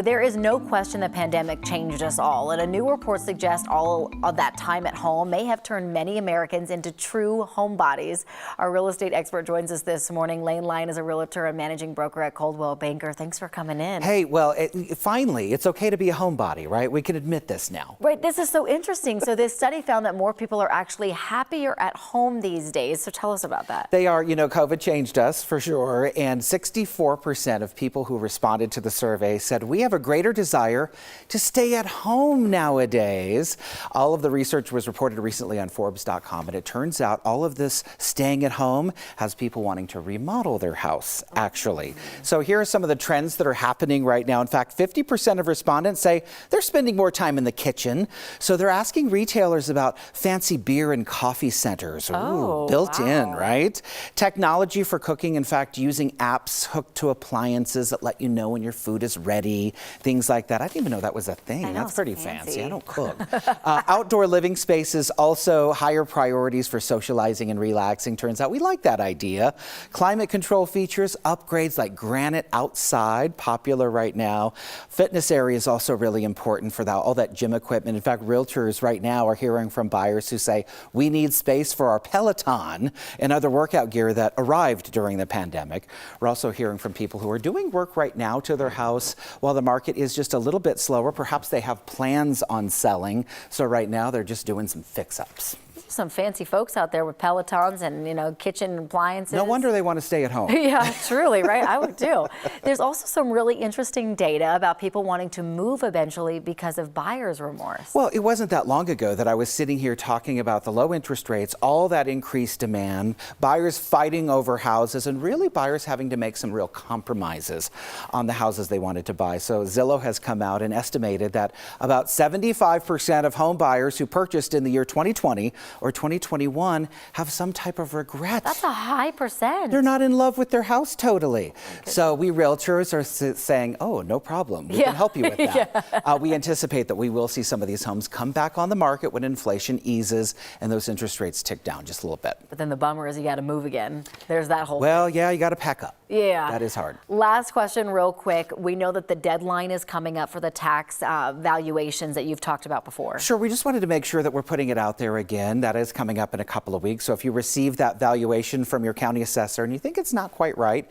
There is no question the pandemic changed us all, and a new report suggests all of that time at home may have turned many Americans into true homebodies. Our real estate expert joins us this morning. Lane Lyon is a realtor and managing broker at Coldwell Banker. Thanks for coming in. Hey, well, finally, it's okay to be a homebody, right? We can admit this now. Right, this is so interesting. So this study found that more people are actually happier at home these days. So tell us about that. They are, COVID changed us for sure, and 64% of people who responded to the survey said we have a greater desire to stay at home nowadays. All of the research was reported recently on Forbes.com, and it turns out all of this staying at home has people wanting to remodel their house, actually. So here are some of the trends that are happening right now. In fact, 50% of respondents say they're spending more time in the kitchen. So they're asking retailers about fancy beer and coffee centers. Ooh, built in, right? Technology for cooking, in fact, using apps hooked to appliances that let you know when your food is ready. Things like that. I didn't even know that was a thing. That's pretty fancy. I don't cook. Outdoor living spaces, also higher priorities for socializing and relaxing. Turns out we like that idea. Climate control features, upgrades like granite outside, popular right now. Fitness area is also really important for all that gym equipment. In fact, realtors right now are hearing from buyers who say, we need space for our Peloton and other workout gear that arrived during the pandemic. We're also hearing from people who are doing work right now to their house while the market is just a little bit slower. Perhaps they have plans on selling. So right now they're just doing some fix-ups. Some fancy folks out there with Pelotons and, kitchen appliances. No wonder they want to stay at home. Yeah, truly, right? I would too. There's also some really interesting data about people wanting to move eventually because of buyer's remorse. Well, it wasn't that long ago that I was sitting here talking about the low interest rates, all that increased demand, buyers fighting over houses, and really buyers having to make some real compromises on the houses they wanted to buy. So Zillow has come out and estimated that about 75% of home buyers who purchased in the year 2020 or 2021 have some type of regret. That's a high percent. They're not in love with their house totally. So we realtors are saying, oh, no problem. We can help you with that. We anticipate that we will see some of these homes come back on the market when inflation eases and those interest rates tick down just a little bit. But then the bummer is you got to move again. There's that whole thing. Yeah, you got to pack up. Yeah. That is hard. Last question real quick. We know that the deadline is coming up for the tax valuations that you've talked about before. Sure. We just wanted to make sure that we're putting it out there again. That is coming up in a couple of weeks. So if you receive that valuation from your county assessor and you think it's not quite right,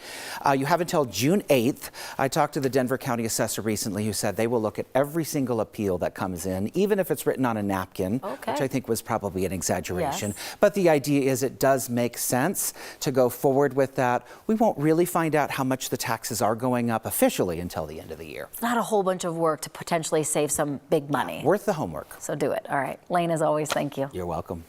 you have until June 8th. I talked to the Denver County assessor recently who said they will look at every single appeal that comes in, even if it's written on a napkin, which I think was probably an exaggeration. Yes. But the idea is it does make sense to go forward with that. We won't really find out how much the taxes are going up officially until the end of the year. It's not a whole bunch of work to potentially save some big money. Worth the homework. So do it. All right. Lane, as always, thank you. You're welcome.